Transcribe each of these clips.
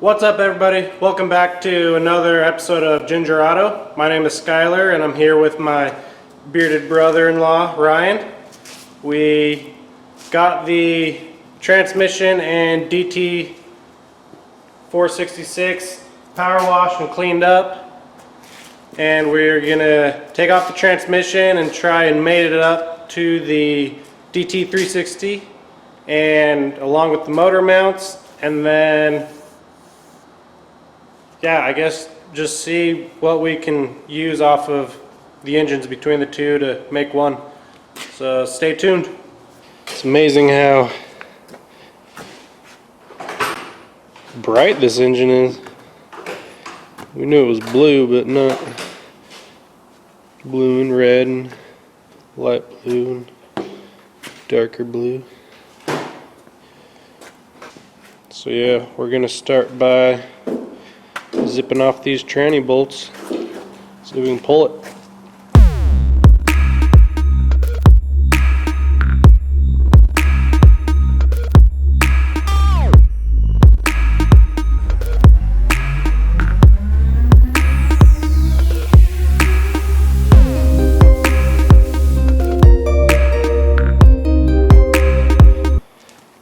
What's up, everybody? Welcome back to another episode of Ginger Auto. My name is Skyler and I'm here with my bearded brother-in-law Ryan. We got the transmission and DT360 power wash and cleaned up, and we're gonna take off the transmission and try and mate it up to the DT360 and along with the motor mounts, and then I guess just see what we can use off of the engines between the two to make one. So stay tuned. It's amazing how bright this engine is. We knew it was blue, but not blue and red and light blue and darker blue. So yeah, we're gonna start by zipping off these tranny bolts so we can pull it.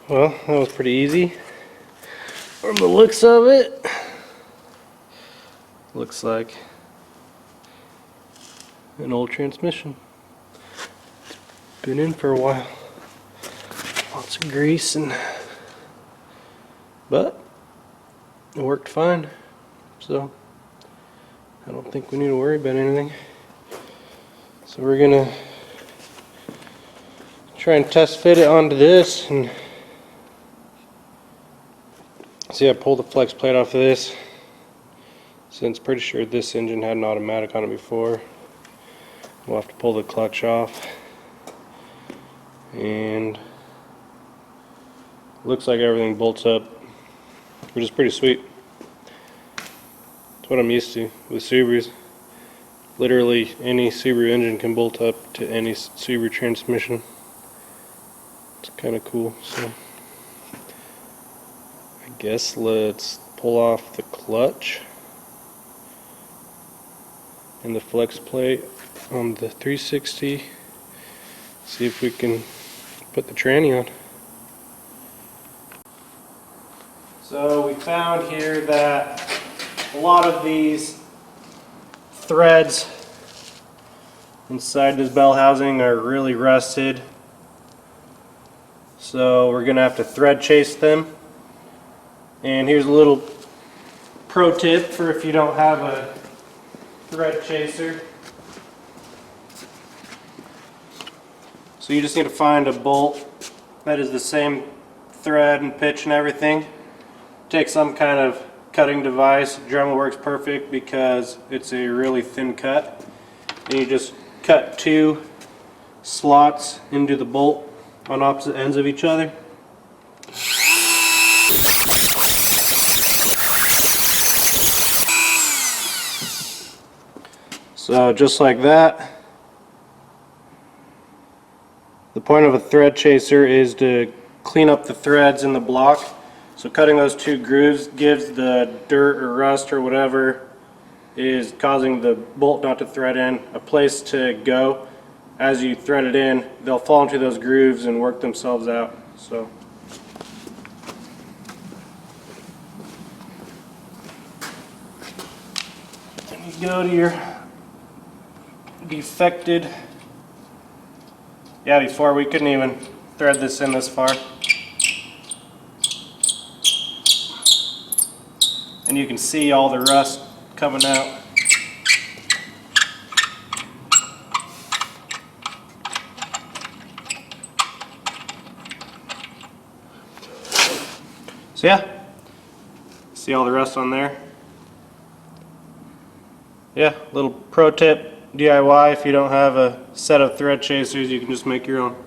Well, that was pretty easy from the looks of it. Looks like an old transmission. Been in for a while. Lots of grease but it worked fine. So I don't think we need to worry about anything. So we're gonna try and test fit it onto this and see. I pulled the flex plate off of this, since pretty sure this engine had an automatic on it before. We'll have to pull the clutch off, and looks like everything bolts up, which is pretty sweet. That's what I'm used to with Subarus. Literally any Subaru engine can bolt up to any Subaru transmission. It's kind of cool. So I guess let's pull off the clutch and the flex plate on the 360, see if we can put the tranny on. So we found here that a lot of these threads inside this bell housing are really rusted, so we're gonna have to thread chase them. And here's a little pro tip for if you don't have a thread chaser. So you just need to find a bolt that is the same thread and pitch and everything. Take some kind of cutting device. Dremel works perfect because it's a really thin cut. And you just cut two slots into the bolt on opposite ends of each other. So just like that. The point of a thread chaser is to clean up the threads in the block. So cutting those two grooves gives the dirt or rust or whatever is causing the bolt not to thread in a place to go. As you thread it in, they'll fall into those grooves and work themselves out. So then you go to your defected, before we couldn't even thread this in this far, and you can see all the rust coming out. So see all the rust on there. Little pro tip, DIY, if you don't have a set of thread chasers, you can just make your own.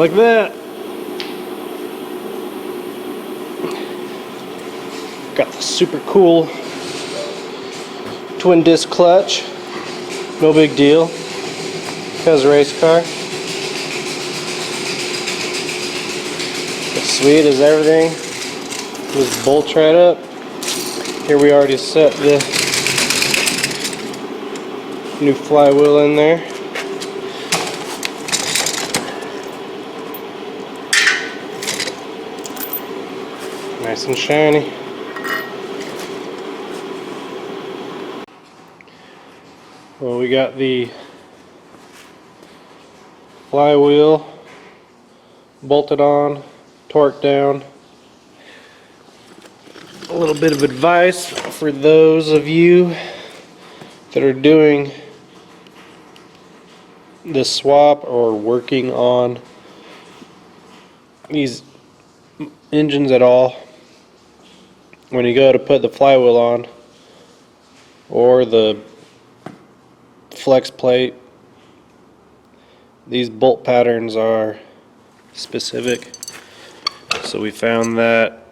like that. Got the super cool twin disc clutch. No big deal. Because race car. As sweet as everything. Just bolts right up. Here we already set the new flywheel in there. Nice and shiny. Well, we got the flywheel bolted on, torqued down. A little bit of advice for those of you that are doing this swap or working on these engines at all. When you go to put the flywheel on or the flex plate, these bolt patterns are specific. So we found that,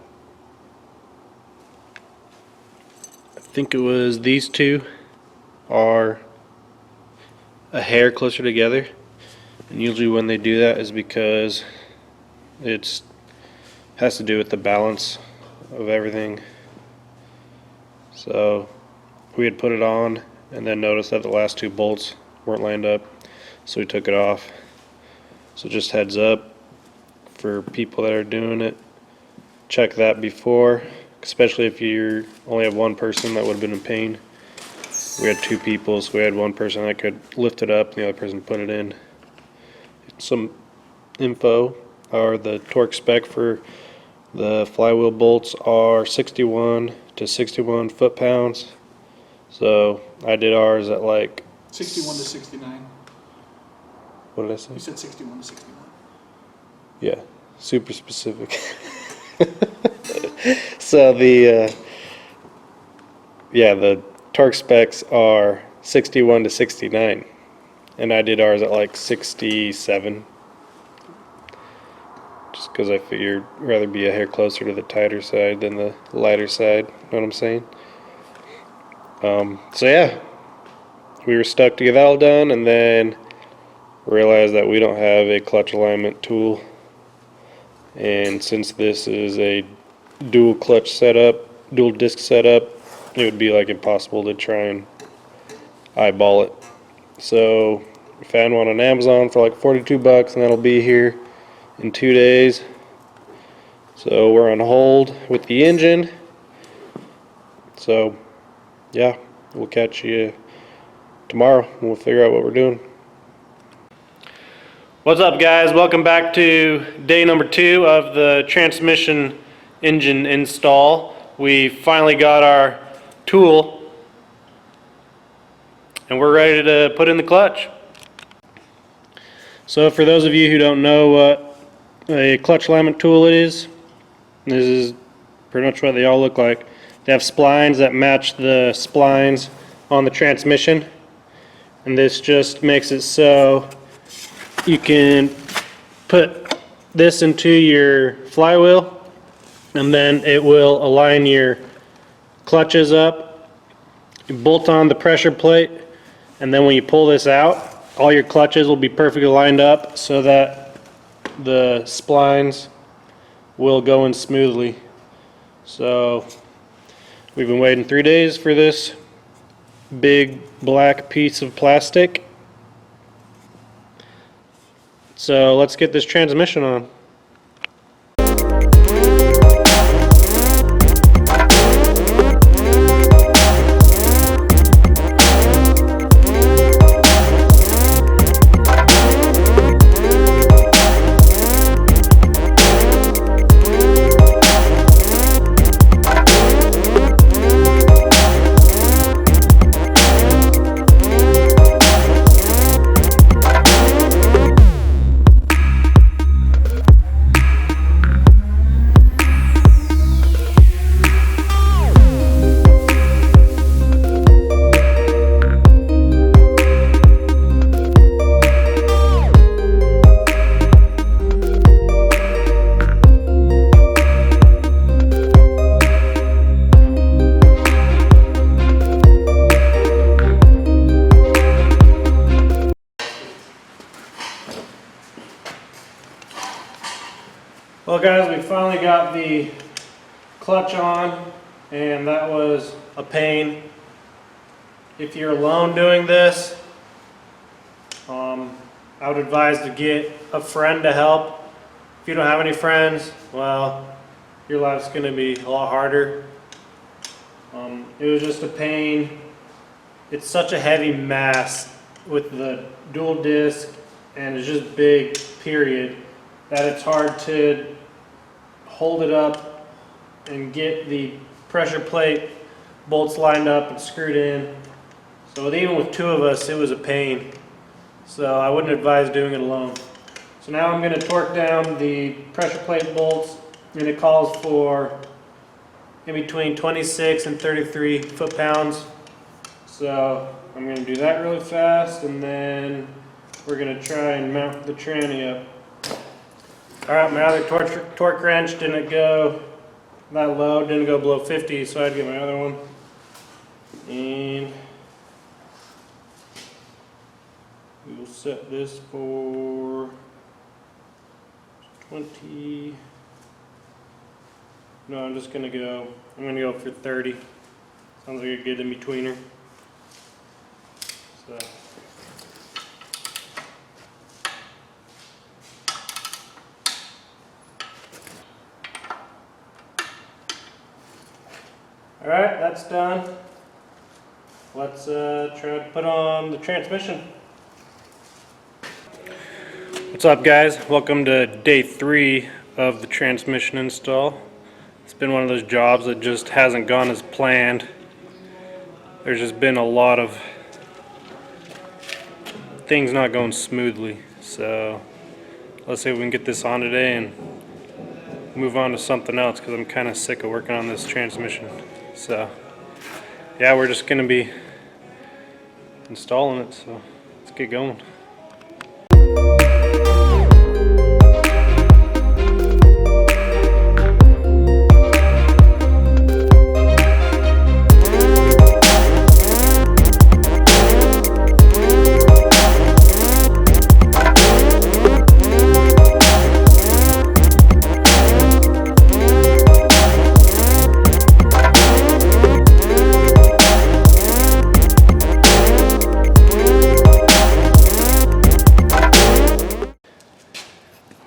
I think it was these two are a hair closer together, and usually when they do that is because it has to do with the balance of everything. So we had put it on and then noticed that the last two bolts weren't lined up, so we took it off. So just heads up for people that are doing it, check that before, especially if you only have one person. That would have been in pain. We had two people, so we had one person that could lift it up and the other person put it in. Some info, or the torque spec for the flywheel bolts are 61 to 61 foot-pounds. So I did ours at like 61 to 69. What did I say? You said 61 to 69. Yeah, super specific. So the torque specs are 61 to 69, and I did ours at like 67, just because I figured rather be a hair closer to the tighter side than the lighter side. Know what I'm saying? So yeah, we were stuck to get that all done, and then realized that we don't have a clutch alignment tool, and since this is a dual clutch setup, dual disc setup, it would be like impossible to try and eyeball it. So we found one on Amazon for like 42 bucks, and that'll be here in 2 days. So we're on hold with the engine. So yeah, we'll catch you tomorrow and we'll figure out what we're doing. What's up, guys? Welcome back to day number 2 of the transmission engine install. We finally got our tool and we're ready to put in the clutch. So for those of you who don't know what a clutch alignment tool is, this is pretty much what they all look like. They have splines that match the splines on the transmission, and this just makes it so you can put this into your flywheel and then it will align your clutches up. You bolt on the pressure plate, and then when you pull this out, all your clutches will be perfectly lined up so that the splines will go in smoothly. So we've been waiting 3 days for this big black piece of plastic. So let's get this transmission on. finally got the clutch on, and that was a pain. If you're alone doing this, I would advise to get a friend to help. If you don't have any friends, well, your life's going to be a lot harder. It was just a pain. It's such a heavy mass with the dual disc, and it's just big, period, that it's hard to hold it up and get the pressure plate bolts lined up and screwed in. So even with two of us, it was a pain. So I wouldn't advise doing it alone. So now I'm going to torque down the pressure plate bolts, and it calls for in between 26 and 33 foot-pounds. So I'm going to do that really fast, and then we're going to try and mount the tranny up. Alright, my other torque wrench didn't go that low, didn't go below 50, so I had to get my other one. And we will set this for 20. No, I'm going to go for 30. Sounds like a good in-betweener. So. Alright, that's done. Let's try to put on the transmission. What's up, guys? Welcome to day 3 of the transmission install. It's been one of those jobs that just hasn't gone as planned. There's just been a lot of things not going smoothly. So let's see if we can get this on today and move on to something else, because I'm kind of sick of working on this transmission. So yeah, we're just going to be installing it, so let's get going.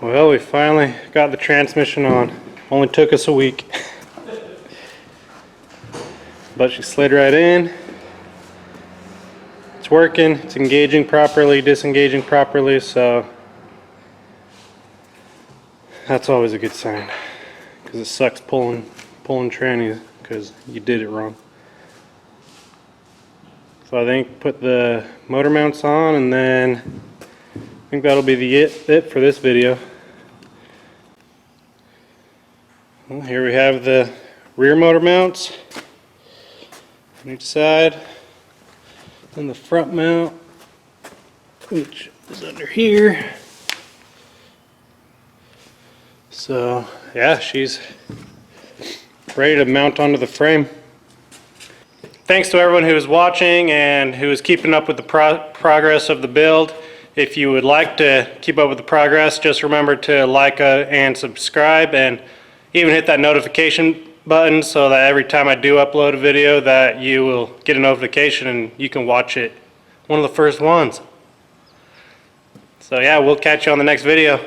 Well, we finally got the transmission on. Only took us a week. But she slid right in. It's working, it's engaging properly, disengaging properly, so that's always a good sign. Because it sucks pulling trannies because you did it wrong. So I think put the motor mounts on, and then I think that'll be it for this video. Well, here we have the rear motor mounts on each side, and the front mount, which is under here. So yeah, she's ready to mount onto the frame. Thanks to everyone who is watching and who is keeping up with the progress of the build. If you would like to keep up with the progress, just remember to like and subscribe, and even hit that notification button so that every time I do upload a video that you will get a notification and you can watch it one of the first ones. So yeah, we'll catch you on the next video.